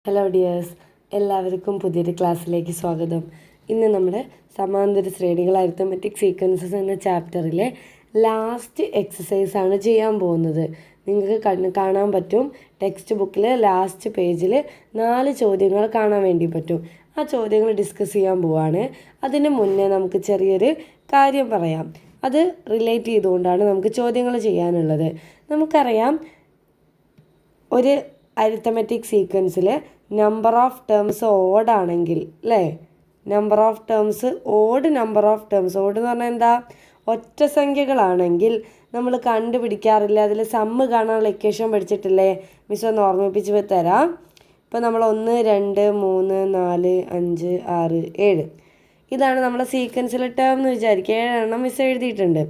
Hello dears, എല്ലാവർക്കും പുതിയൊരു ക്ലാസ്സിലേക്ക് സ്വാഗതം. ഇന്ന് നമ്മുടെ സമാന്തര ശ്രേണികൾ അരിത്തമെറ്റിക് സീക്വൻസസ് എന്ന ചാപ്റ്ററിലെ ലാസ്റ്റ് എക്സസൈസാണ് ചെയ്യാൻ പോകുന്നത്. നിങ്ങൾക്ക് കാണാൻ പറ്റും, ടെക്സ്റ്റ് ബുക്കിൽ ലാസ്റ്റ് പേജിൽ 4 ചോദ്യങ്ങൾ കാണാൻ വേണ്ടി പറ്റും. ആ ചോദ്യങ്ങൾ ഡിസ്കസ് ചെയ്യാൻ പോവാണ്. അതിന് മുന്നേ നമുക്ക് ചെറിയൊരു കാര്യം പറയാം. അത് റിലേറ്റ് ചെയ്തുകൊണ്ടാണ് നമുക്ക് ചോദ്യങ്ങൾ ചെയ്യാനുള്ളത്. നമുക്കറിയാം, ഒരു അരിത്തമെറ്റിക് സീക്വൻസിൽ നമ്പർ ഓഫ് ടേംസ് ഓഡാണെങ്കിൽ അല്ലേ, നമ്പർ ഓഫ് ടേംസ് ഓഡ് എന്ന് പറഞ്ഞാൽ എന്താ, ഒറ്റ സംഖ്യകളാണെങ്കിൽ നമ്മൾ കണ്ടുപിടിക്കാറില്ല. അതിൽ സമ്മ് കാണാനുള്ള ഇക്വേഷൻ പഠിച്ചിട്ടില്ലേ? മിസ് ഒന്ന് ഓർമ്മിപ്പിച്ച് തരാം. ഇപ്പോൾ നമ്മൾ 1, 2, 3, 4, 5, 6, 7 ഇതാണ് നമ്മളെ സീക്വൻസിലെ ടേം എന്ന് വിചാരിക്കുക. 7 എണ്ണം മിസ് എഴുതിയിട്ടുണ്ട്.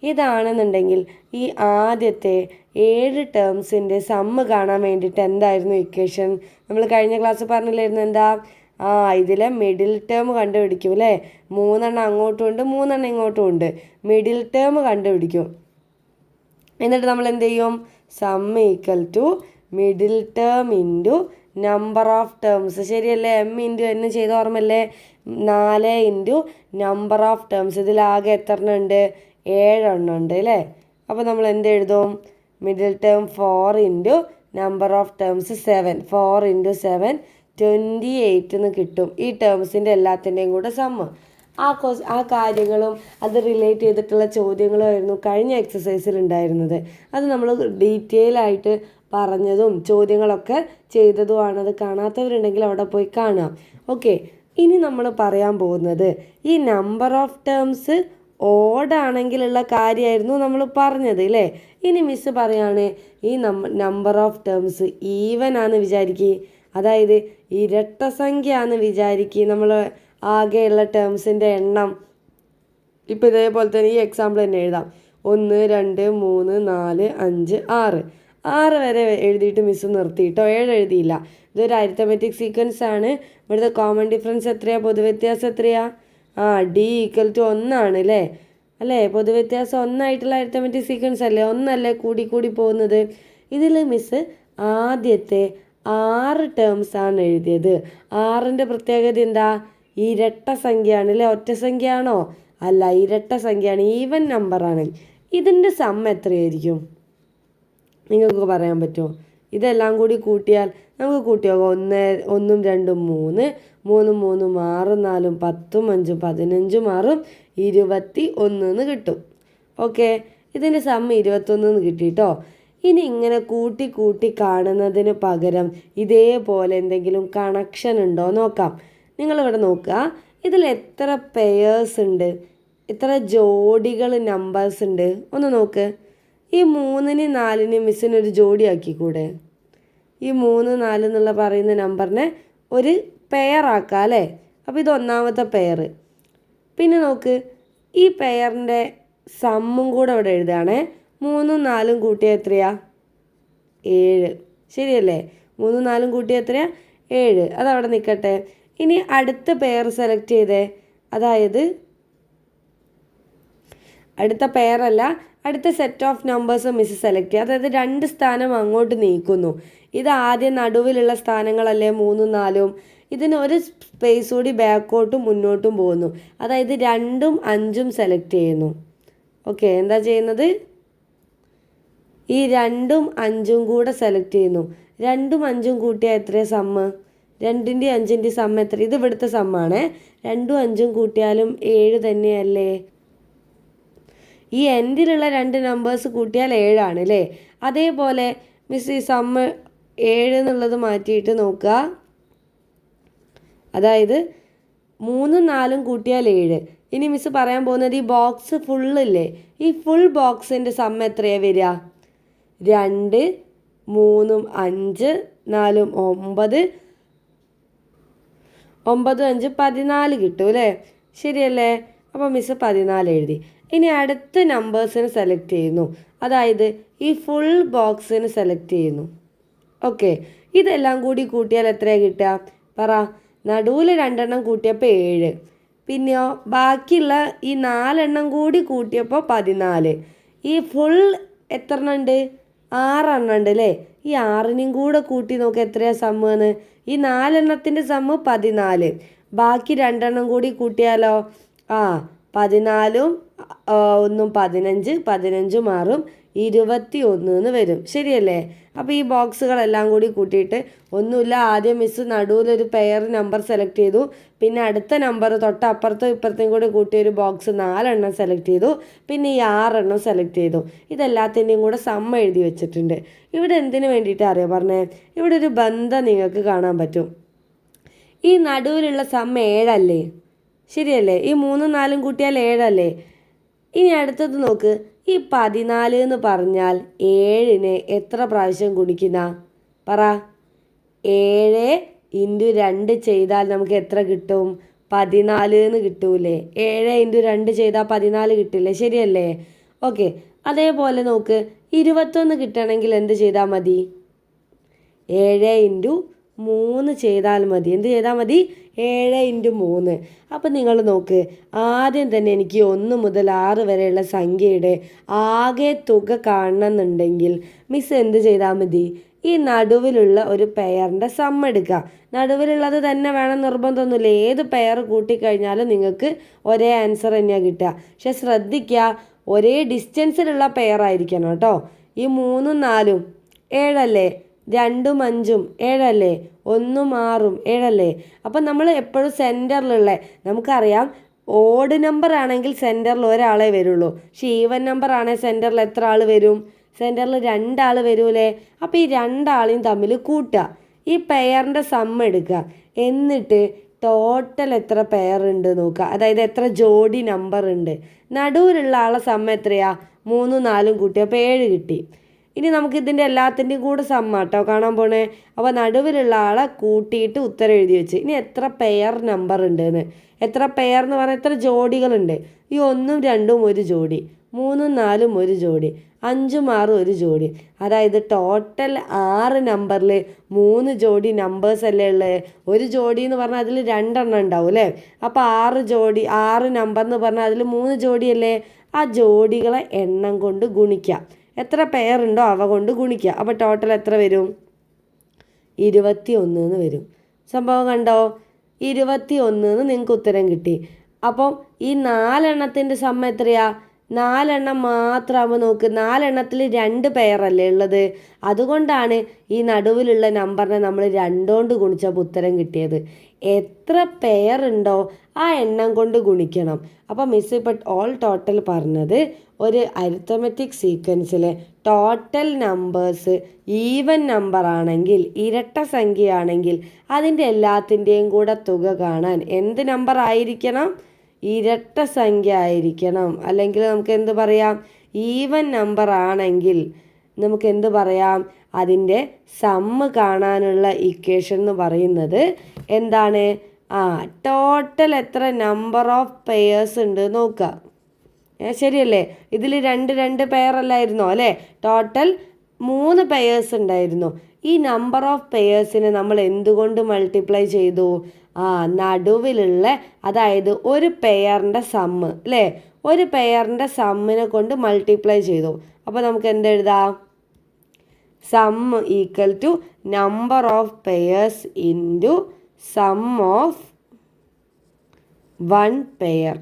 ഇതാണെന്നുണ്ടെങ്കിൽ ഈ ആദ്യത്തെ 7 ടേംസിൻ്റെ സമ്മ് കാണാൻ വേണ്ടിയിട്ട് എന്തായിരുന്നു ഇക്വേഷൻ? നമ്മൾ കഴിഞ്ഞ ക്ലാസ് പറഞ്ഞില്ലായിരുന്നു എന്താ? ഇതിലെ മിഡിൽ ടേം കണ്ടുപിടിക്കും അല്ലേ? 3 എണ്ണം അങ്ങോട്ടും ഉണ്ട്, 3 എണ്ണം ഇങ്ങോട്ടും ഉണ്ട്. മിഡിൽ ടേം കണ്ടുപിടിക്കും. എന്നിട്ട് നമ്മൾ എന്ത് ചെയ്യും? Sum equal to middle term into number of terms. ശരിയല്ലേ? എം ഇൻറ്റു എന്ന് ചെയ്ത ഓർമ്മല്ലേ? 4 ഇൻറ്റു നമ്പർ ഓഫ് ടേംസ്. ഇതിലാകെ എത്ര എണ്ണം ഉണ്ട്? 7 എണ്ണം ഉണ്ട് അല്ലേ? അപ്പോൾ നമ്മൾ എന്ത് എഴുതും? Middle term 4 into number of terms 7. 4 into 7 28 എന്ന് കിട്ടും. ഈ ടേംസിൻ്റെ എല്ലാത്തിൻ്റെയും കൂടെ സമ്മ്. ആ കാര്യങ്ങളും അത് റിലേറ്റ് ചെയ്തിട്ടുള്ള ചോദ്യങ്ങളുമായിരുന്നു കഴിഞ്ഞ എക്സസൈസിൽ ഉണ്ടായിരുന്നത്. അത് നമ്മൾ ഡീറ്റെയിൽ ആയിട്ട് പറഞ്ഞതും ചോദ്യങ്ങളൊക്കെ ചെയ്തതുമാണ്. അത് കാണാത്തവരുണ്ടെങ്കിൽ അവിടെ പോയി കാണാം. ഓക്കെ, ഇനി നമ്മൾ പറയാൻ പോകുന്നത് ഈ നമ്പർ ഓഫ് ടേംസ് ഓഡാണെങ്കിലുള്ള കാര്യമായിരുന്നു നമ്മൾ പറഞ്ഞത് അല്ലേ? ഇനി മിസ് പറയാണ്, ഈ നമ്പർ ഓഫ് ടേംസ് ഈവൻ ആണെന്ന് വിചാരിക്കുക, അതായത് ഇരട്ട സംഖ്യ ആണെന്ന് വിചാരിക്കുക. നമ്മൾ ആകെയുള്ള ടേംസിൻ്റെ എണ്ണം ഇപ്പോൾ ഇതേപോലെ തന്നെ ഈ എക്സാമ്പിൾ തന്നെ എഴുതാം. 1, 2, 3, 4, 5, 6 വരെ എഴുതിയിട്ട് മിസ് നിർത്തിയിട്ടോ, 7 എഴുതിയില്ല. ഇതൊരു അരിത്തമെറ്റിക് സീക്വൻസ് ആണ്. ഇവിടുത്തെ കോമൺ ഡിഫറൻസ് എത്രയാണ്? പൊതുവ്യത്യാസം എത്രയാ? D = 1 ആണ് അല്ലേ? പൊതുവ്യത്യാസം 1 ആയിട്ടുള്ള അരിത്തമെറ്റിക് സീക്വൻസ് അല്ലേ? 1 അല്ലേ കൂടി പോകുന്നത്. ഇതിൽ മിസ് ആദ്യത്തെ 6 ടേംസ് ആണ് എഴുതിയത്. 6ൻ്റെ പ്രത്യേകത എന്താ? ഇരട്ട സംഖ്യയാണ് അല്ലേ? ഒറ്റ സംഖ്യയാണോ? അല്ല, ഇരട്ട സംഖ്യയാണ്, ഈവൻ നമ്പറാണ്. ഇതിൻ്റെ സമ്മ് എത്രയായിരിക്കും? നിങ്ങൾക്ക് പറയാൻ പറ്റുമോ? ഇതെല്ലാം കൂടി കൂട്ടിയാൽ നമുക്ക് കൂട്ടി നോക്കാം. 1, 1, 2, 3, 3, 3, 6, 4, 10, 5, 15, 6, 21 എന്ന് കിട്ടും. ഓക്കെ, ഇതിൻ്റെ സമ്മ് 21 എന്ന് കിട്ടിയിട്ടോ. ഇനി ഇങ്ങനെ കൂട്ടി കാണുന്നതിന് പകരം ഇതേപോലെ എന്തെങ്കിലും കണക്ഷൻ ഉണ്ടോ നോക്കാം. നിങ്ങളിവിടെ നോക്കുക, ഇതിൽ എത്ര പെയേഴ്സ് ഉണ്ട്, എത്ര ജോഡികൾ നമ്പേഴ്സ് ഉണ്ട് ഒന്ന് നോക്ക്. ഈ 3നും 4നും മിസ്സിനൊരു ജോഡിയാക്കിക്കൂടെ? ഈ 3, 4 എന്നുള്ള പറയുന്ന നമ്പറിനെ ഒരു പെയർ ആക്കാം അല്ലേ? അപ്പോൾ ഇത് ഒന്നാമത്തെ പെയർ. പിന്നെ നോക്ക്, ഈ പെയറിൻ്റെ സമ്മും കൂടെ ഇവിടെ എഴുതുകയാണേ. 3ഉം 4ഉം കൂട്ടിയാൽ എത്രയാ? 7. ശരിയല്ലേ? 3ഉം 4ഉം കൂട്ടിയാൽ എത്രയാ? 7. അതവിടെ നിൽക്കട്ടെ. ഇനി അടുത്ത പെയർ സെലക്ട് ചെയ്തേ. അതായത് അടുത്ത പെയറല്ല, അടുത്ത set of numbers miss select ചെയ്യുക. അതായത് 2 സ്ഥാനം അങ്ങോട്ട് നീക്കുന്നു. ഇത് ആദ്യം നടുവിലുള്ള സ്ഥാനങ്ങളല്ലേ 3ഉം 4ഉം. ഇതിന് ഒരു സ്പേസ് കൂടി ബാക്കോട്ടും മുന്നോട്ടും പോകുന്നു. അതായത് 2ഉം 5ഉം സെലക്ട് ചെയ്യുന്നു. ഓക്കെ, എന്താ ചെയ്യുന്നത്? ഈ 2ഉം 5ഉം കൂടെ സെലക്ട് ചെയ്യുന്നു. 2ഉം 5ഉം കൂട്ടിയാൽ എത്രയാണ് സമ്മ്? 2ൻ്റെയും 5ൻ്റെയും സമ്മ് എത്ര? ഇത് ഇവിടുത്തെ സമ്മാണ്. 2ഉം 5ഉം കൂട്ടിയാലും 7 തന്നെയല്ലേ? ഈ എൻഡിലുള്ള 2 നമ്പേഴ്സ് കൂട്ടിയാൽ 7 ആണ് അല്ലേ? അതേപോലെ മിസ് ഈ സമ്മ് 7 എന്നുള്ളത് മാറ്റിയിട്ട് നോക്കുക. അതായത് 3ഉം 4ഉം കൂട്ടിയാൽ 7. ഇനി മിസ് പറയാൻ പോകുന്നത് ഈ ബോക്സ് ഫുള്ളില്ലേ, ഈ ഫുൾ ബോക്സിൻ്റെ സമ്മ് എത്രയാണ് വരിക? 2, 3, 5, 4, 9, 9, 5, 14 കിട്ടും അല്ലേ? ശരിയല്ലേ? അപ്പോൾ മിസ് 14 എഴുതി. ഇനി അടുത്ത നമ്പേഴ്സിന് സെലക്ട് ചെയ്യുന്നു. അതായത് ഈ ഫുൾ ബോക്സിന് സെലക്ട് ചെയ്യുന്നു. ഓക്കെ, ഇതെല്ലാം കൂടി കൂട്ടിയാൽ എത്രയാണ് കിട്ടുക? പറ. നടുവിൽ 2 എണ്ണം കൂട്ടിയപ്പോൾ 7. പിന്നെയോ ബാക്കിയുള്ള ഈ 4 എണ്ണം കൂടി കൂട്ടിയപ്പോൾ 14. ഈ ഫുൾ എത്ര എണ്ണം ഉണ്ട്? 6 ഉണ്ട് അല്ലേ? ഈ 6നെയും കൂടെ കൂട്ടി നോക്കുക എത്രയാണ് സമ്മെന്ന്. ഈ 4 സമ്മ് 14. ബാക്കി 2 കൂടി കൂട്ടിയാലോ? 14ഉം 1ഉം 15, 15ഉം 6ഉം 21 എന്ന് വരും. ശരിയല്ലേ? അപ്പോൾ ഈ ബോക്സുകളെല്ലാം കൂടി കൂട്ടിയിട്ട് ഒന്നുമില്ല, ആദ്യം മിസ്സ് നടുവിലൊരു പെയർ നമ്പർ സെലക്ട് ചെയ്തു. പിന്നെ അടുത്ത നമ്പർ തൊട്ടപ്പുറത്തും ഇപ്പുറത്തേയും കൂടി കൂട്ടിയ ഒരു ബോക്സ് 4 സെലക്ട് ചെയ്തു. പിന്നെ ഈ 6 സെലക്ട് ചെയ്തു. ഇതെല്ലാത്തിൻ്റെയും കൂടെ സമ്മ എഴുതി വെച്ചിട്ടുണ്ട്. ഇവിടെ എന്തിനു വേണ്ടിയിട്ടാണ് അറിയോ പറഞ്ഞേ? ഇവിടെ ഒരു ബന്ധം നിങ്ങൾക്ക് കാണാൻ പറ്റും. ഈ നടുവിലുള്ള സമ്മ 7 അല്ലേ? ശരിയല്ലേ? ഈ 3ഉം 4ഉം കൂട്ടിയാൽ 7 അല്ലേ? ഇനി അടുത്തത് നോക്ക്. ഈ 14 എന്ന് പറഞ്ഞാൽ 7നെ എത്ര പ്രാവശ്യം ഗുണിക്കുന്ന? പറ. 7 × 2 ചെയ്താൽ നമുക്ക് എത്ര കിട്ടും? 14 എന്ന് കിട്ടൂലേ? 7 × 2 ചെയ്താൽ 14 കിട്ടില്ലേ? ശരിയല്ലേ? ഓക്കെ. അതേപോലെ നോക്ക്, 21 കിട്ടണമെങ്കിൽ എന്ത് ചെയ്താൽ മതി? 7 × 3 ചെയ്താൽ മതി. എന്ത് ചെയ്താൽ മതി? 7 × 3. അപ്പം നിങ്ങൾ നോക്ക്, ആദ്യം തന്നെ എനിക്ക് 1 മുതൽ 6 വരെയുള്ള സംഖ്യയുടെ ആകെ തുക കാണണമെന്നുണ്ടെങ്കിൽ മിസ് എന്ത് ചെയ്താൽ മതി? ഈ നടുവിലുള്ള ഒരു പെയറിൻ്റെ സം എടുക്കുക. നടുവിലുള്ളത് തന്നെ വേണം നിർബന്ധമൊന്നുമില്ല. ഏത് പെയർ കൂട്ടിക്കഴിഞ്ഞാലും നിങ്ങൾക്ക് ഒരേ ആൻസർ തന്നെയാണ് കിട്ടുക. പക്ഷെ ശ്രദ്ധിക്കുക, ഒരേ ഡിസ്റ്റൻസിലുള്ള പെയർ ആയിരിക്കണം കേട്ടോ. ഈ 3ഉം 4ഉം 7 അല്ലേ? 2ഉം 5ഉം 7 അല്ലേ? 1ഉം 6ഉം 7 അല്ലേ? അപ്പം നമ്മൾ എപ്പോഴും സെൻറ്ററിലുള്ള, നമുക്കറിയാം ഓഡ് നമ്പർ ആണെങ്കിൽ സെൻറ്ററിൽ ഒരാളെ വരുള്ളൂ. പക്ഷേ ഈവൻ നമ്പർ ആണെങ്കിൽ സെൻറ്ററിൽ എത്ര ആൾ വരും? സെൻറ്ററിൽ 2 ആൾ വരൂലേ? അപ്പോൾ ഈ 2 ആളെയും തമ്മിൽ കൂട്ടുക. ഈ പെയറിൻ്റെ സം എടുക്കുക. എന്നിട്ട് ടോട്ടൽ എത്ര പെയർ ഉണ്ട് നോക്കുക. അതായത് എത്ര ജോഡി നമ്പർ ഉണ്ട്. നടുവിലുള്ള ആളെ സം എത്രയാ? 3ഉം 4ഉം കൂട്ടിയപ്പോൾ 7 കിട്ടി. ഇനി നമുക്ക് ഇതിൻ്റെ എല്ലാത്തിൻ്റെയും കൂടെ സമ്മാട്ടോ കാണാൻ പോണേ. അപ്പോൾ നടുവിലുള്ള ആളെ കൂട്ടിയിട്ട് ഉത്തരം എഴുതി വെച്ച്. ഇനി എത്ര പെയർ നമ്പർ ഉണ്ടെന്ന്. എത്ര പെയർ എന്ന് പറഞ്ഞാൽ എത്ര ജോഡികളുണ്ട്. ഈ 1ഉം 2ഉം ഒരു ജോഡി, 3ഉം 4ഉം ഒരു ജോഡി, 5ഉം 6ഉം ഒരു ജോഡി. അതായത് ടോട്ടൽ 6 നമ്പറിൽ 3 ജോഡി നമ്പേഴ്സ് അല്ലേ ഉള്ളത്. ഒരു ജോഡി എന്ന് പറഞ്ഞാൽ അതിൽ 2 ഉണ്ടാവും അല്ലേ? അപ്പോൾ 6 നമ്പർ എന്ന് പറഞ്ഞാൽ അതിൽ 3 ജോഡിയല്ലേ? ആ ജോഡികളെ എണ്ണം കൊണ്ട് ഗുണിക്കാം. എത്ര പെയർ ഉണ്ടോ അവ കൊണ്ട് ഗുണിക്കുക. അപ്പോൾ ടോട്ടൽ എത്ര വരും? 21 എന്ന് വരും. സംഭവം കണ്ടോ? 21 എന്ന് നിങ്ങൾക്ക് ഉത്തരം കിട്ടി. അപ്പം ഈ 4 സം എത്രയാ? 4 മാത്രമാകുമ്പോൾ നോക്ക്, 4 2 പെയറല്ലേ ഉള്ളത്. അതുകൊണ്ടാണ് ഈ നടുവിലുള്ള നമ്പറിനെ നമ്മൾ 2 കൊണ്ട് ഗുണിച്ചപ്പോൾ ഉത്തരം കിട്ടിയത്. എത്ര പെയർ ഉണ്ടോ ആ എണ്ണം കൊണ്ട് ഗുണിക്കണം. അപ്പോൾ മിസ് ഇപ്പോൾ ടോട്ടൽ പറഞ്ഞത് ഒരു അരിത്തമെറ്റിക് സീക്വൻസിലെ ടോട്ടൽ നമ്പേഴ്സ് ഈവൻ നമ്പർ ആണെങ്കിൽ, ഇരട്ട സംഖ്യയാണെങ്കിൽ അതിൻ്റെ എല്ലാത്തിൻ്റെയും കൂടെ തുക കാണാൻ എന്ത് നമ്പർ ആയിരിക്കണം? ഇരട്ട സംഖ്യ ആയിരിക്കണം. അല്ലെങ്കിൽ നമുക്ക് എന്ത് പറയാം? ഈവൻ നമ്പർ ആണെങ്കിൽ നമുക്ക് എന്ത് പറയാം? അതിൻ്റെ സമ്മ് കാണാനുള്ള ഇക്വേഷൻ എന്ന് പറയുന്നത് എന്താണ്? ടോട്ടൽ എത്ര നമ്പർ ഓഫ് പെയേഴ്സ് ഉണ്ട് നോക്കുക. ശരിയല്ലേ? ഇതിൽ 2 പെയർ അല്ലായിരുന്നോ അല്ലേ? ടോട്ടൽ 3 പെയേഴ്സ് ഉണ്ടായിരുന്നു. ഈ നമ്പർ ഓഫ് പെയേഴ്സിനെ നമ്മൾ എന്തുകൊണ്ട് മൾട്ടിപ്ലൈ ചെയ്തു? നടുവിലുള്ള, അതായത് ഒരു പെയറിൻ്റെ സമ്മ് അല്ലേ? ഒരു പെയറിൻ്റെ സമ്മിനെ കൊണ്ട് മൾട്ടിപ്ലൈ ചെയ്തു. അപ്പോൾ നമുക്ക് എന്തെഴുതാം? Sum equal to number of pairs into sum of 1 pair.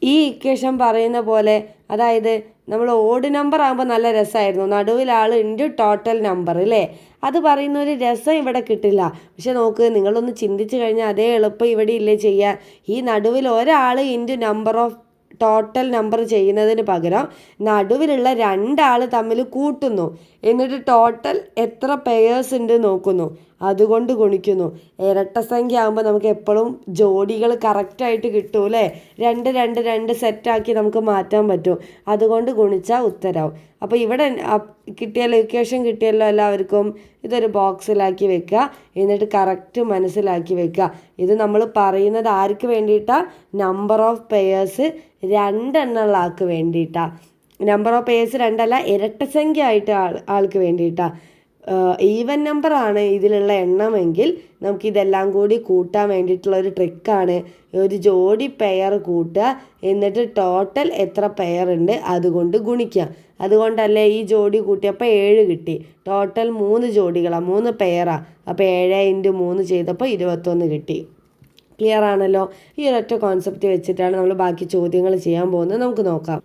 ഈ ഇക്വേഷൻ പറയുന്ന പോലെ, അതായത് നമ്മൾ ഓഡ് നമ്പർ ആകുമ്പോൾ നല്ല രസമായിരുന്നു. നടുവിലാൾ ഇൻറ്റു ടോട്ടൽ നമ്പർ അല്ലേ? അത് പറയുന്ന ഒരു രസം ഇവിടെ കിട്ടില്ല. പക്ഷെ നോക്ക്, നിങ്ങളൊന്ന് ചിന്തിച്ച് കഴിഞ്ഞാൽ അതേ എളുപ്പം ഇവിടെ ഇല്ലേ ചെയ്യാൻ. ഈ നടുവിൽ ഒരാൾ into number of total number ചെയ്യുന്നതിന് പകരം നടുവിലുള്ള 2 ആൾ തമ്മിൽ കൂട്ടുന്നു. എന്നിട്ട് ടോട്ടൽ എത്ര പെയേഴ്സ് ഉണ്ട് നോക്കുന്നു, അതുകൊണ്ട് ഗുണിക്കുന്നു. ഇരട്ട സംഖ്യ ആകുമ്പോൾ നമുക്ക് എപ്പോഴും ജോഡികൾ കറക്റ്റായിട്ട് കിട്ടും അല്ലേ? 2 സെറ്റാക്കി നമുക്ക് മാറ്റാൻ പറ്റും. അതുകൊണ്ട് ഗുണിച്ചാൽ ഉത്തരവും. അപ്പോൾ ഇവിടെ കിട്ടിയല്ലോ, ഇക്വേഷൻ കിട്ടിയല്ലോ എല്ലാവർക്കും. ഇതൊരു ബോക്സിലാക്കി വെക്കുക. എന്നിട്ട് കറക്റ്റ് മനസ്സിലാക്കി വെക്കുക. ഇത് നമ്മൾ പറയുന്നത് ആർക്ക് വേണ്ടിയിട്ടാണ്? നമ്പർ ഓഫ് പെയേഴ്സ് 2 ആൾക്ക് വേണ്ടിയിട്ടാണ്. നമ്പർ ഓഫ് പെയേഴ്സ് 2 അല്ല, ഇരട്ടസംഖ്യ ആയിട്ട് ആൾക്ക് വേണ്ടിയിട്ടാണ്. ഈവൻ നമ്പർ ആണ് ഇതിലുള്ള എണ്ണമെങ്കിൽ നമുക്കിതെല്ലാം കൂടി കൂട്ടാൻ വേണ്ടിയിട്ടുള്ള ഒരു ട്രിക്കാണ്. ഒരു ജോഡി പെയർ കൂട്ടുക, എന്നിട്ട് ടോട്ടൽ എത്ര പെയർ ഉണ്ട് അതുകൊണ്ട് ഗുണിക്കുക. അതുകൊണ്ടല്ലേ ഈ ജോഡി കൂട്ടിയപ്പോൾ 7 കിട്ടി. ടോട്ടൽ 3 ജോഡികളാണ്, 3 പെയറാണ്. അപ്പോൾ 7 × 3 ചെയ്തപ്പോൾ 21 കിട്ടി. ക്ലിയർ ആണല്ലോ? ഈ ഒരൊറ്റ കോൺസെപ്റ്റ് വെച്ചിട്ടാണ് നമ്മൾ ബാക്കി ചോദ്യങ്ങൾ ചെയ്യാൻ പോകുന്നത്. നമുക്ക് നോക്കാം.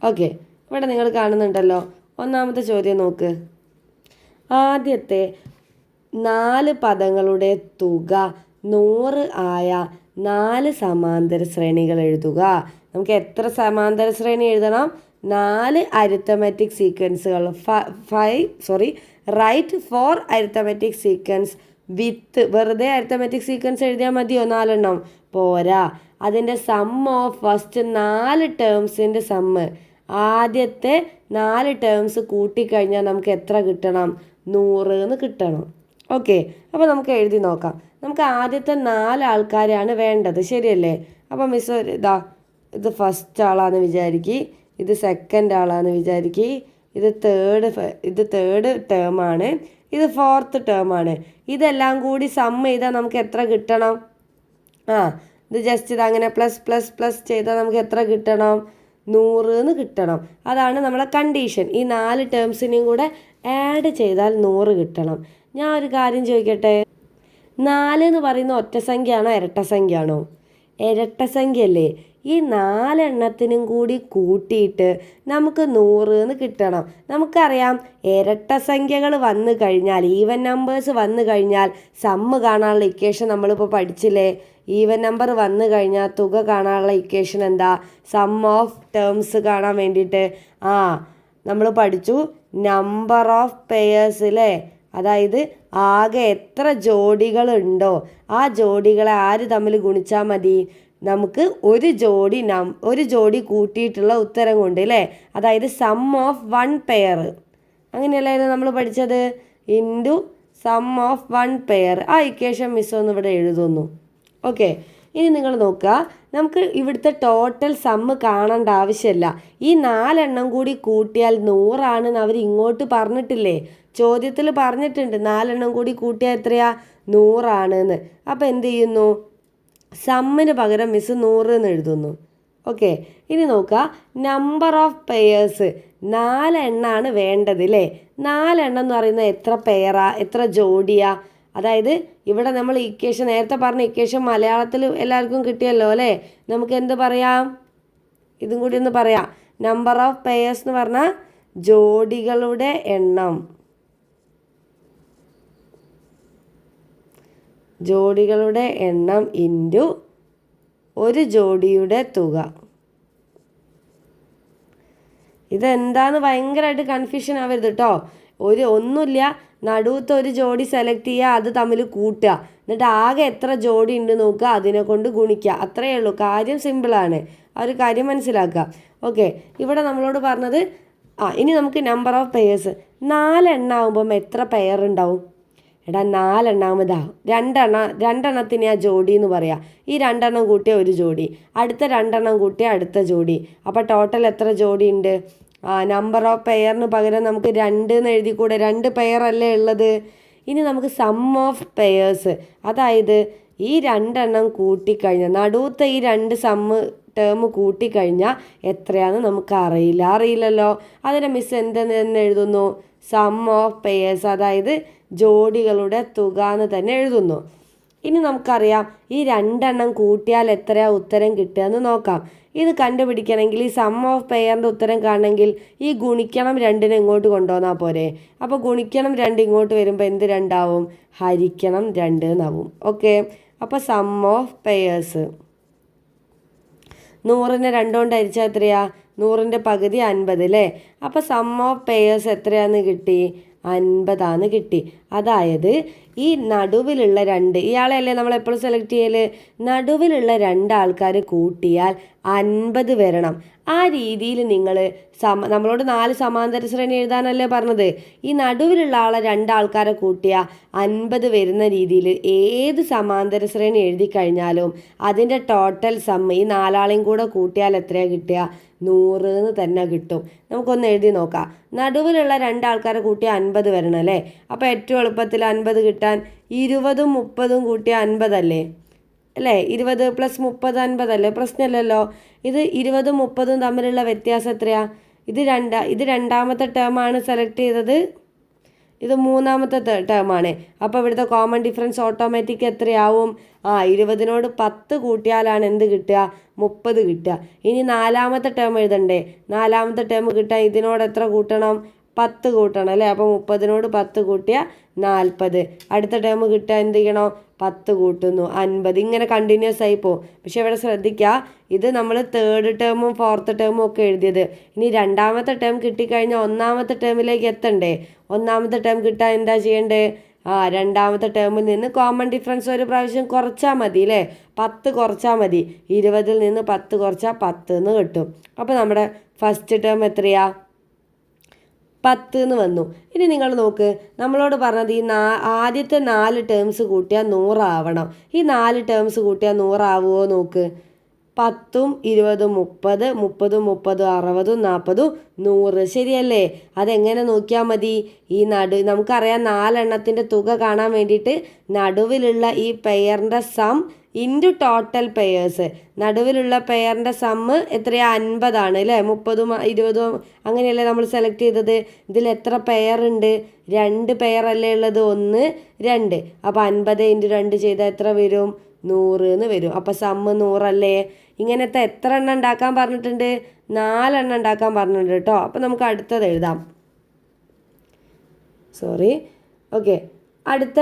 ഓക്കെ, ഇവിടെ നിങ്ങൾ കാണുന്നുണ്ടല്ലോ. ഒന്നാമത്തെ ചോദ്യം നോക്ക്. ആദ്യത്തെ 4 പദങ്ങളുടെ തുക 100 ആയ 4 സമാന്തര ശ്രേണികൾ എഴുതുക. നമുക്ക് എത്ര സമാന്തര ശ്രേണി എഴുതണം? 4 അരിത്തമെറ്റിക് സീക്വൻസുകൾ. Right 4 arithmetic sequence with. വെറുതെ അരിത്തമെറ്റിക് സീക്വൻസ് എഴുതിയാൽ മതിയോ? 4 എണ്ണം പോരാ. അതിൻ്റെ സം ഓഫ് ഫസ്റ്റ് 4 ടേംസിൻ്റെ സമ്മ്. ആദ്യത്തെ 4 ടേംസ് കൂട്ടിക്കഴിഞ്ഞാൽ നമുക്ക് എത്ര കിട്ടണം? 100 എന്ന് കിട്ടണം. ഓക്കെ, അപ്പോൾ നമുക്ക് എഴുതി നോക്കാം. നമുക്ക് ആദ്യത്തെ 4 ആൾക്കാരാണ് വേണ്ടത്, ശരിയല്ലേ? അപ്പോൾ മിസ് ഇത് ഫസ്റ്റ് ആളാന്ന് വിചാരിക്കുക, ഇത് സെക്കൻഡ് ആളാന്ന് വിചാരിക്കുക, ഇത് തേർഡ് ടേമാണ്, ഇത് ഫോർത്ത് ടേമാണ്. ഇതെല്ലാം കൂടി സം ചെയ്താൽ നമുക്ക് എത്ര കിട്ടണം? ഇത് ജസ്റ്റ് ഇതങ്ങനെ പ്ലസ് ചെയ്താൽ നമുക്ക് എത്ര കിട്ടണം? 100 എന്ന് കിട്ടണം. അതാണ് നമ്മളെ കണ്ടീഷൻ. ഈ 4 ടേംസിനെയും കൂടെ ആഡ് ചെയ്താൽ 100 കിട്ടണം. ഞാൻ ഒരു കാര്യം ചോദിക്കട്ടെ, 4 എന്ന് പറയുന്ന ഒറ്റ സംഖ്യയാണോ ഇരട്ട സംഖ്യയാണോ? ഇരട്ട സംഖ്യയല്ലേ? ഈ 4 എണ്ണത്തിനും കൂടി കൂട്ടിയിട്ട് നമുക്ക് 100 എന്ന് കിട്ടണം. നമുക്കറിയാം ഇരട്ട സംഖ്യകൾ വന്നു കഴിഞ്ഞാൽ, ഈവൻ നമ്പേഴ്സ് വന്നു കഴിഞ്ഞാൽ സമ്മ് കാണാനുള്ള ഇക്വേഷൻ നമ്മളിപ്പോൾ പഠിച്ചില്ലേ? ഈവൻ നമ്പർ വന്നു കഴിഞ്ഞാൽ തുക കാണാനുള്ള ഇക്വേഷൻ എന്താ? സം ഓഫ് ടേംസ് കാണാൻ വേണ്ടിയിട്ട് നമ്മൾ പഠിച്ചു നമ്പർ ഓഫ് പെയേഴ്സിലെ, അതായത് ആകെ എത്ര ജോഡികളുണ്ടോ ആ ജോഡികളെ ആര് തമ്മിൽ ഗുണിച്ചാൽ മതി? നമുക്ക് ഒരു ജോഡി കൂട്ടിയിട്ടുള്ള ഉത്തരം കൊണ്ട് അല്ലേ? അതായത് സം ഓഫ് 1 പെയർ, അങ്ങനെയല്ലായിരുന്നു നമ്മൾ പഠിച്ചത്? Into sum of 1 pair. ആ ഇക്വേഷൻ മിസ് ഒന്ന് ഇവിടെ എഴുതുന്നു. ഓക്കെ, ഇനി നിങ്ങൾ നോക്കുക, നമുക്ക് ഇവിടുത്തെ ടോട്ടൽ സമ്മ് കാണേണ്ട ആവശ്യമില്ല. ഈ 4 എണ്ണം കൂടി കൂട്ടിയാൽ 100 ആണെന്ന് അവർ ഇങ്ങോട്ട് പറഞ്ഞിട്ടില്ലേ? ചോദ്യത്തിൽ പറഞ്ഞിട്ടുണ്ട് 4 എണ്ണം കൂടി കൂട്ടിയാൽ എത്രയാ? 100 ആണെന്ന്. അപ്പോൾ എന്ത് ചെയ്യുന്നു? സമ്മിന് പകരം മിസ് 100 എന്ന് എഴുതുന്നു. ഓക്കെ, ഇനി നോക്കുക, നമ്പർ ഓഫ് പെയേഴ്സ് 4 എണ്ണമാണ് വേണ്ടത് അല്ലേ? 4 എണ്ണം എന്ന് പറയുന്നത് എത്ര പെയറാ, എത്ര ജോഡിയാ? അതായത് ഇവിടെ നമ്മൾ ഇക്വേഷൻ നേരത്തെ പറഞ്ഞ ഇക്വേഷൻ മലയാളത്തിൽ എല്ലാവർക്കും കിട്ടിയല്ലോ അല്ലേ? നമുക്ക് എന്ത് പറയാം? ഇതും കൂടി ഒന്ന് പറയാം. നമ്പർ ഓഫ് പെയേഴ്സ് എന്ന് പറഞ്ഞാൽ ജോഡികളുടെ എണ്ണം, ഇൻറ്റു ഒരു ജോഡിയുടെ തുക. ഇതെന്താന്ന് ഭയങ്കരമായിട്ട് കൺഫ്യൂഷൻ ആവരുത് കേട്ടോ. ഒന്നുമില്ല, നടുവത്തെ ഒരു ജോഡി സെലക്ട് ചെയ്യുക, അത് തമ്മിൽ കൂട്ടുക, എന്നിട്ട് ആകെ എത്ര ജോഡി ഉണ്ട് നോക്കുക, അതിനെ കൊണ്ട് ഗുണിക്കുക. അത്രയേ ഉള്ളൂ. കാര്യം സിമ്പിളാണ്. ആ ഒരു കാര്യം മനസ്സിലാക്കുക. ഓക്കെ, ഇവിടെ നമ്മളോട് പറഞ്ഞത് ഇനി നമുക്ക് നമ്പർ ഓഫ് പെയേഴ്സ് 4 എണ്ണാകുമ്പം എത്ര പെയർ ഉണ്ടാവും? എടാ 4 എണ്ണാകുമ്പോൾ രണ്ടെണ്ണത്തിന് ആ ജോഡി എന്ന് പറയാം. ഈ 2 എണ്ണം കൂട്ടിയ ഒരു ജോഡി, അടുത്ത 2 എണ്ണം കൂട്ടിയ അടുത്ത ജോഡി. അപ്പോൾ ടോട്ടൽ എത്ര ജോഡി ഉണ്ട്? നമ്പർ ഓഫ് പെയറിന് പകരം നമുക്ക് 2 എന്ന് എഴുതി കൂടെ? 2 പെയർ അല്ലേ ഉള്ളത്? ഇനി നമുക്ക് സം ഓഫ് പെയേഴ്സ്, അതായത് ഈ 2 എണ്ണം കൂട്ടിക്കഴിഞ്ഞാൽ നടുവത്തെ ഈ 2 ടേം കൂട്ടിക്കഴിഞ്ഞാൽ എത്രയാണെന്ന് നമുക്ക് അറിയില്ലല്ലോ. അതിനെ മിസ് എന്തെന്ന് എഴുതുന്നു? സം ഓഫ് പെയേഴ്സ്, അതായത് ജോഡികളുടെ തുക എന്ന് തന്നെ എഴുതുന്നു. ഇനി നമുക്കറിയാം ഈ 2 എണ്ണം കൂട്ടിയാൽ എത്രയാ ഉത്തരം കിട്ടുക എന്ന് നോക്കാം. ഇത് കണ്ടുപിടിക്കണമെങ്കിൽ ഈ സം ഓഫ് പെയറിൻ്റെ ഉത്തരം കാണണമെങ്കിൽ ഈ ഗുണിക്കണം 2നെ ഇങ്ങോട്ട് കൊണ്ടുവന്നാൽ പോരെ? അപ്പോൾ ഗുണിക്കണം 2 ഇങ്ങോട്ട് വരുമ്പോൾ എന്ത് 2 ആവും? ഹരിക്കണം 2 എന്നാവും. ഓക്കെ, അപ്പോൾ സം ഓഫ് പെയേഴ്സ് 100നെ 2 കൊണ്ട് ഹരിച്ചാൽ എത്രയാ? 100ൻ്റെ പകുതി 50 അല്ലേ? അപ്പോൾ സം ഓഫ് പെയേഴ്സ് എത്രയാന്ന് കിട്ടി? 50 കിട്ടി. അതായത് ഈ നടുവിലുള്ള 2, ഇയാളെയല്ലേ നമ്മൾ എപ്പോഴും സെലക്ട് ചെയ്യൽ, നടുവിലുള്ള 2 ആൾക്കാർ കൂട്ടിയാൽ 50 വരണം. ആ രീതിയിൽ നിങ്ങൾ നമ്മളോട് 4 സമാന്തര ശ്രേണി എഴുതാനല്ലേ പറഞ്ഞത്? ഈ നടുവിലുള്ള 2 ആൾക്കാരെ കൂട്ടിയാൽ 50 വരുന്ന രീതിയിൽ ഏത് സമാന്തര ശ്രേണി എഴുതി കഴിഞ്ഞാലും അതിൻ്റെ ടോട്ടൽ സം ഈ 4 ആളെയും കൂടെ കൂട്ടിയാൽ എത്രയാണ് കിട്ടുക? 100 എന്ന് തന്നെ കിട്ടും. നമുക്കൊന്ന് എഴുതി നോക്കാം. നടുവിലുള്ള 2 ആൾക്കാരെ കൂട്ടിയാൽ 50 വരണം അല്ലേ? അപ്പോൾ ഏറ്റവും എളുപ്പത്തിൽ 50 കിട്ടാൻ 20ഉം 30ഉം കൂട്ടിയാൽ 50 അല്ലേ? അല്ലേ? 20 + 30 50 അല്ലേ? പ്രശ്നമില്ലല്ലോ. ഇത് 20ഉം 30ഉം തമ്മിലുള്ള വ്യത്യാസം എത്രയാ? ഇത് രണ്ടാമത്തെ ടേമാണ് സെലക്ട് ചെയ്തത്, ഇത് മൂന്നാമത്തെ ടേമാണ്. അപ്പോൾ ഇവിടുത്തെ കോമൺ ഡിഫറൻസ് ഓട്ടോമാറ്റിക് എത്രയാവും? 20നോട് 10 കൂട്ടിയാലാണ് എന്ത് കിട്ടുക? 30 കിട്ടുക. ഇനി നാലാമത്തെ ടേം എഴുതണ്ടേ? നാലാമത്തെ ടേം കിട്ടാൻ ഇതിനോട് എത്ര കൂട്ടണം? 10 കൂട്ടണം അല്ലേ? അപ്പോൾ 30നോട് 10 കൂട്ടിയാൽ 40. അടുത്ത ടേം കിട്ടാൻ എന്ത് ചെയ്യണം? 10 കൂട്ടുന്നു 50. ഇങ്ങനെ കണ്ടിന്യൂസ് ആയി പോകും. പക്ഷെ ഇവിടെ ശ്രദ്ധിക്കുക, ഇത് നമ്മൾ തേർഡ് ടേമും ഫോർത്ത് ടേമും ഒക്കെ എഴുതിയത്. ഇനി രണ്ടാമത്തെ ടേം കിട്ടിക്കഴിഞ്ഞാൽ ഒന്നാമത്തെ ടേമിലേക്ക് എത്തണ്ടേ? ഒന്നാമത്തെ ടേം കിട്ടാൻ എന്താ ചെയ്യേണ്ടത്? രണ്ടാമത്തെ ടേമിൽ നിന്ന് കോമൺ ഡിഫറൻസ് ഒരു പ്രാവശ്യം കുറച്ചാൽ മതി അല്ലേ? 10 കുറച്ചാൽ മതി. 20ൽ നിന്ന് 10 കുറച്ചാൽ 10 എന്ന് കിട്ടും. അപ്പോൾ നമ്മുടെ ഫസ്റ്റ് ടേം എത്രയാ? 10 എന്ന് വന്നു. ഇനി നിങ്ങൾ നോക്ക്, നമ്മളോട് പറഞ്ഞത് ഈ ആദ്യത്തെ 4 ടേംസ് കൂട്ടിയാൽ 100 ആവണം. ഈ 4 ടേംസ് കൂട്ടിയാൽ 100 ആവുമോ നോക്ക്. 10ഉം 20ഉം 30, 30ഉം 30ഉം 60ഉം 40ഉം 100. ശരിയല്ലേ? അതെങ്ങനെ നോക്കിയാൽ മതി? നമുക്കറിയാം 4 എണ്ണത്തിൻ്റെ തുക കാണാൻ വേണ്ടിയിട്ട് നടുവിലുള്ള ഈ പെയറിൻ്റെ സം ഇൻറ്റു ടോട്ടൽ പെയേഴ്സ്. നടുവിലുള്ള പെയറിൻ്റെ സമ്മ് എത്രയാ? 50 ആണ് അല്ലേ? 30ഉം 20ഉം അങ്ങനെയല്ലേ നമ്മൾ സെലക്ട് ചെയ്തത്. ഇതിൽ എത്ര പെയർ ഉണ്ട്? 2 പെയർ അല്ലേ ഉള്ളത്? 1 2. അപ്പോൾ 50 × 2 ചെയ്താൽ എത്ര വരും? 100 എന്ന് വരും. അപ്പോൾ സമ്മ് 100 അല്ലേ? ഇങ്ങനത്തെ എത്ര എണ്ണം ഉണ്ടാക്കാൻ പറഞ്ഞിട്ടുണ്ട്? 4 എണ്ണം ഉണ്ടാക്കാൻ പറഞ്ഞിട്ടുണ്ട് കേട്ടോ. അപ്പോൾ നമുക്ക് അടുത്തത് എഴുതാം. ഓക്കെ, അടുത്ത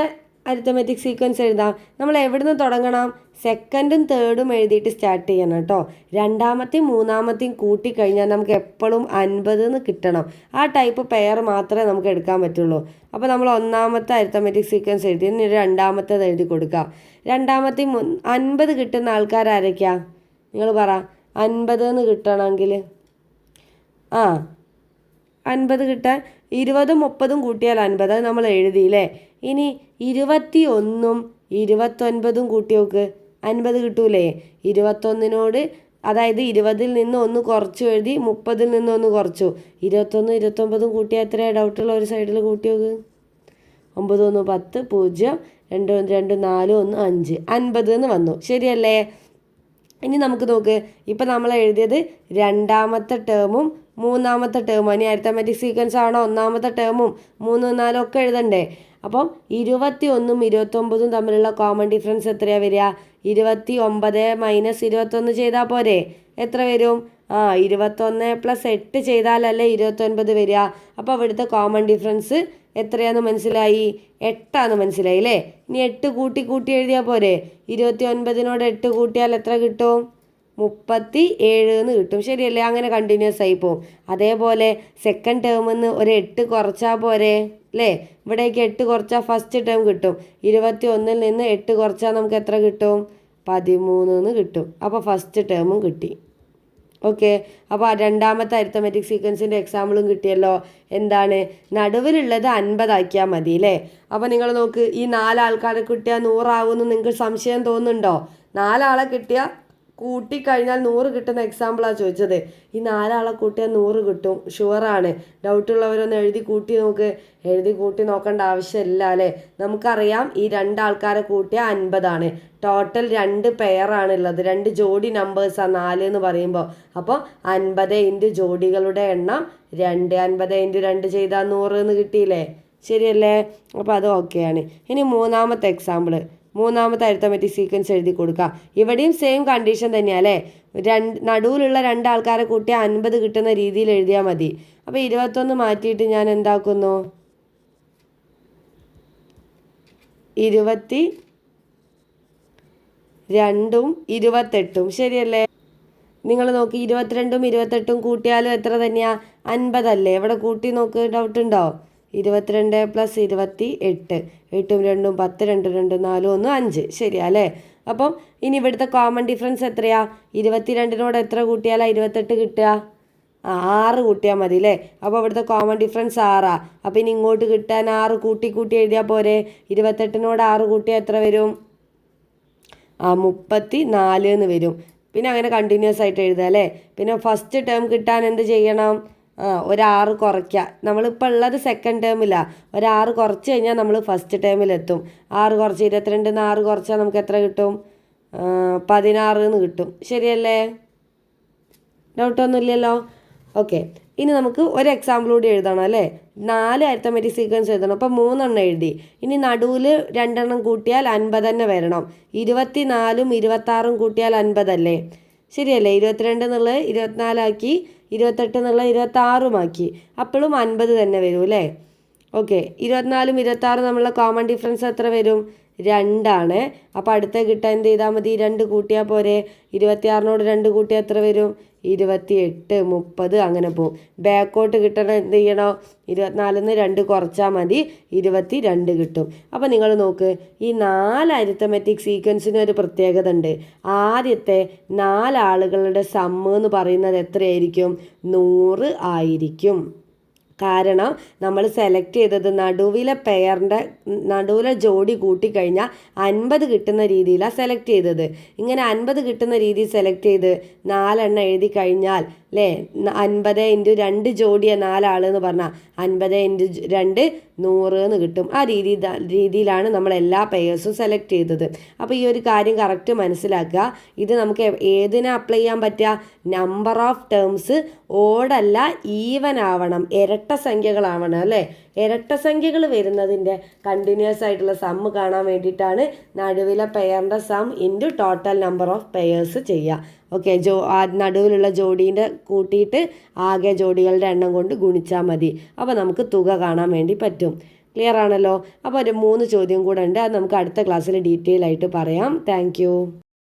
അരിത്തമെറ്റിക് സീക്വൻസ് എഴുതാം. നമ്മൾ എവിടെ നിന്ന് തുടങ്ങണം? സെക്കൻഡും തേർഡും എഴുതിയിട്ട് സ്റ്റാർട്ട് ചെയ്യണം കേട്ടോ. രണ്ടാമത്തെയും മൂന്നാമത്തെയും കൂട്ടിക്കഴിഞ്ഞാൽ നമുക്ക് എപ്പോഴും 50 എന്ന് കിട്ടണം. ആ ടൈപ്പ് പെയർ മാത്രമേ നമുക്ക് എടുക്കാൻ പറ്റുള്ളൂ. അപ്പോൾ നമ്മൾ ഒന്നാമത്തെ അരിത്തമെറ്റിക് സീക്വൻസ് എഴുതി, ഇനി രണ്ടാമത്തേത് എഴുതി കൊടുക്കാം. രണ്ടാമത്തെയും 50 കിട്ടുന്ന ആൾക്കാരാരൊക്കെയാ? നിങ്ങൾ പറ. 50 എന്ന് കിട്ടണമെങ്കിൽ 50 കിട്ടാൻ 20ഉം 30ഉം കൂട്ടിയാൽ 50, അത് നമ്മൾ എഴുതിയില്ലേ? ഇനി 21ഉം 29ഉം കൂട്ടി നോക്ക്, 50 കിട്ടൂലേ? 21നോട്, അതായത് 20ൽ നിന്ന് 1 കുറച്ചു എഴുതി, 30ൽ നിന്ന് 1 കുറച്ചു. 21ഉം 29ഉം കൂട്ടിയാൽ എത്രയാണ്? ഡൗട്ടുള്ള ഒരു സൈഡിൽ കൂട്ടി നോക്ക്. 9 1 10 0 2 2 4 1 5 50 എന്ന് വന്നു. ശരിയല്ലേ? ഇനി നമുക്ക് നോക്ക്, ഇപ്പം നമ്മൾ എഴുതിയത് രണ്ടാമത്തെ ടേമും മൂന്നാമത്തെ ടേമും. ഇനി അരിത്തമെറ്റിക് സീക്വൻസ് ആണോ ഒന്നാമത്തെ ടേമും 3 4 ഒക്കെ എഴുതണ്ടേ? അപ്പം 21ഉം 29ഉം തമ്മിലുള്ള കോമൺ ഡിഫറൻസ് എത്രയാണ് വരിക? 29 - 21 ചെയ്താൽ പോരെ? എത്ര വരും? 21 + 8 ചെയ്താലല്ലേ 29 വരിക. അപ്പോൾ അവിടുത്തെ കോമൺ ഡിഫറൻസ് എത്രയാണെന്ന് മനസ്സിലായി? 8 മനസ്സിലായി അല്ലേ? ഇനി 8 കൂട്ടി എഴുതിയാൽ പോരെ? 29നോട് 8 കൂട്ടിയാൽ എത്ര കിട്ടും? 37 എന്ന് കിട്ടും. ശരിയല്ലേ? അങ്ങനെ കണ്ടിന്യൂസ് ആയി പോകും. അതേപോലെ സെക്കൻഡ് ടേമിൽ നിന്ന് ഒരു 8 കുറച്ചാൽ പോരെ അല്ലേ? ഇവിടേക്ക് 8 കുറച്ചാൽ ഫസ്റ്റ് ടേം കിട്ടും. 21ൽ നിന്ന് 8 കുറച്ചാൽ നമുക്ക് എത്ര കിട്ടും? 13 എന്ന് കിട്ടും. അപ്പോൾ ഫസ്റ്റ് ടേമും കിട്ടി. ഓക്കെ, അപ്പോൾ രണ്ടാമത്തെ അരിത്തമെറ്റിക് സീക്വൻസിൻ്റെ എക്സാമ്പിളും കിട്ടിയല്ലോ. എന്താണ്? നടുവിലുള്ളത് 50 ആക്കിയാൽ മതി അല്ലേ? അപ്പോൾ നിങ്ങൾ നോക്ക്, ഈ 4 ആൾക്കാരെ കിട്ടിയാൽ 100 ആവുമെന്ന് നിങ്ങൾക്ക് സംശയം തോന്നുന്നുണ്ടോ? 4 ആളെ കിട്ടിയാൽ കൂട്ടിക്കഴിഞ്ഞാൽ 100 കിട്ടുന്ന എക്സാമ്പിളാണ് ചോദിച്ചത്. ഈ 4 ആളെ കൂട്ടിയാൽ 100 കിട്ടും, ഷുവറാണ്. ഡൗട്ടുള്ളവരൊന്ന് എഴുതി കൂട്ടി നോക്ക്. എഴുതി കൂട്ടി നോക്കേണ്ട ആവശ്യമില്ല അല്ലേ? നമുക്കറിയാം ഈ 2 ആൾക്കാരെ കൂട്ടിയാൽ 50 ടോട്ടൽ 2 പെയറാണുള്ളത്, 2 ജോഡി നമ്പേഴ്സാണ് 4 എന്ന് പറയുമ്പോൾ. അപ്പോൾ 50 × ജോഡികളുടെ എണ്ണം 2. 50 × 2 ചെയ്താൽ 100 എന്ന് കിട്ടിയില്ലേ? ശരിയല്ലേ? അപ്പോൾ അത് ഓക്കെയാണ്. ഇനി മൂന്നാമത്തെ എക്സാമ്പിൾ, മൂന്നാമത്തെ അരിത്തമെറ്റിക് സീക്വൻസ് എഴുതി കൊടുക്കാം. ഇവിടെയും സെയിം കണ്ടീഷൻ തന്നെയാണ് അല്ലേ? നടുവിലുള്ള 2 ആൾക്കാരെ കൂട്ടിയാൽ 50 കിട്ടുന്ന രീതിയിൽ എഴുതിയാൽ മതി. അപ്പോൾ 21 മാറ്റിയിട്ട് ഞാൻ എന്താക്കുന്നു? 22ഉം 28ഉം. ശരിയല്ലേ? നിങ്ങൾ നോക്കി, 22ഉം 28ഉം കൂട്ടിയാലും എത്ര തന്നെയാ? 50 അല്ലേ? ഇവിടെ കൂട്ടി നോക്ക്, ഡൗട്ടുണ്ടോ? 22 + 28, 8ഉം 2ഉം 10, 2 2 4 1 5. ശരിയാ അല്ലേ? അപ്പം ഇനി ഇവിടുത്തെ കോമൺ ഡിഫറൻസ് എത്രയാ? 22നോട് എത്ര കൂട്ടിയാലാണ് 28 കിട്ടുക? 6 കൂട്ടിയാൽ മതി അല്ലേ? അപ്പോൾ ഇവിടുത്തെ കോമൺ ഡിഫറൻസ് 6. അപ്പോൾ ഇനി ഇങ്ങോട്ട് കിട്ടാൻ 6 കൂട്ടി എഴുതിയാൽ പോരെ? 28നോട് 6 കൂട്ടിയാൽ എത്ര വരും? 34 എന്ന് വരും. പിന്നെ അങ്ങനെ കണ്ടിന്യൂസ് ആയിട്ട് എഴുതുക അല്ലേ? പിന്നെ ഫസ്റ്റ് ടേം കിട്ടാൻ എന്ത് ചെയ്യണം? ഒരു 6 കുറയ്ക്കുക. നമ്മളിപ്പോൾ ഉള്ളത് സെക്കൻഡ് ടേമിലാണ്. ഒരു 6 കുറച്ച് കഴിഞ്ഞാൽ നമ്മൾ ഫസ്റ്റ് ടേമിലെത്തും. 6 കുറച്ച് 22 6 കുറച്ചാൽ നമുക്ക് എത്ര കിട്ടും? 16 എന്ന് കിട്ടും. ശരിയല്ലേ? ഡൗട്ടൊന്നുമില്ലല്ലോ? ഓക്കെ, ഇനി നമുക്ക് ഒരു എക്സാമ്പിൾ കൂടി എഴുതണം അല്ലേ? 4 അരിത്തമെറ്റിക് സീക്വൻസ് എഴുതണം. അപ്പോൾ 3 എഴുതി. ഇനി നടുവിൽ 2 കൂട്ടിയാൽ 50 തന്നെ വരണം. 24ഉം 26ഉം കൂട്ടിയാൽ 50 അല്ലേ? ശരിയല്ലേ? 22 എന്നുള്ളത് 24 ആക്കി, 28 എന്നുള്ളത് 26ഉം ആക്കി. അപ്പോഴും 50 തന്നെ വരും അല്ലേ? ഓക്കെ, 24ഉം 26ഉം തമ്മിലുള്ള കോമൺ ഡിഫറൻസ് എത്ര വരും? 2 അപ്പോൾ അടുത്ത കിട്ടാൻ എന്ത് ചെയ്താൽ മതി? 2 കൂട്ടിയാൽ പോരെ? 26നോട് 2 കൂട്ടിയാൽ എത്ര വരും? 28, 30 അങ്ങനെ പോവും. ബാക്കോട്ട് കിട്ടണം എന്ത് ചെയ്യണോ? 24ന്ന് 2 കുറച്ചാൽ മതി, 22 കിട്ടും. അപ്പോൾ നിങ്ങൾ നോക്ക്, ഈ 4 അരിത്തമെറ്റിക് സീക്വൻസിന് ഒരു പ്രത്യേകത ഉണ്ട്. ആദ്യത്തെ 4 ആളുകളുടെ സമ്മ് എന്ന് പറയുന്നത് എത്രയായിരിക്കും? 100 ആയിരിക്കും. കാരണം നമ്മൾ സെലക്ട് ചെയ്തത് നടുവിലെ ജോഡി കൂട്ടിക്കഴിഞ്ഞാൽ 50 കിട്ടുന്ന രീതിയിലാണ് സെലക്ട് ചെയ്തത്. ഇങ്ങനെ 50 കിട്ടുന്ന രീതിയിൽ സെലക്ട് ചെയ്ത് 4 എഴുതി കഴിഞ്ഞാൽ അല്ലേ, 50 × 2 ജോഡിയെ 4 ആൾ എന്ന് പറഞ്ഞാൽ 50 × 2 100 എന്ന് കിട്ടും. ആ രീതിയിലാണ് നമ്മൾ എല്ലാ പെയേഴ്സും സെലക്ട് ചെയ്തത്. അപ്പോൾ ഈ ഒരു കാര്യം കറക്റ്റ് മനസ്സിലാക്കുക. ഇത് നമുക്ക് ഏതിനെ അപ്ലൈ ചെയ്യാൻ പറ്റുക? നമ്പർ ഓഫ് ടേംസ് ഓഡല്ല, ഈവൻ ആവണം, ഇരട്ട സംഖ്യകളാവണം അല്ലേ? ഇരട്ട സംഖ്യകൾ വരുന്നതിൻ്റെ കണ്ടിന്യൂസ് ആയിട്ടുള്ള സമ്മ് കാണാൻ വേണ്ടിയിട്ടാണ് നടുവിലെ പെയറിൻ്റെ sum into total number of pairs ചെയ്യുക. ഓക്കെ, നടുവിലുള്ള ജോഡീൻ്റെ കൂട്ടിയിട്ട് ആകെ ജോഡികളുടെ എണ്ണം കൊണ്ട് ഗുണിച്ചാൽ മതി. അപ്പോൾ നമുക്ക് തുക കാണാൻ വേണ്ടി പറ്റും. ക്ലിയർ ആണല്ലോ? അപ്പോൾ ഒരു 3 ചോദ്യം കൂടെ ഉണ്ട്. അത് നമുക്ക് അടുത്ത ക്ലാസ്സിൽ ഡീറ്റെയിൽ ആയിട്ട് പറയാം. താങ്ക്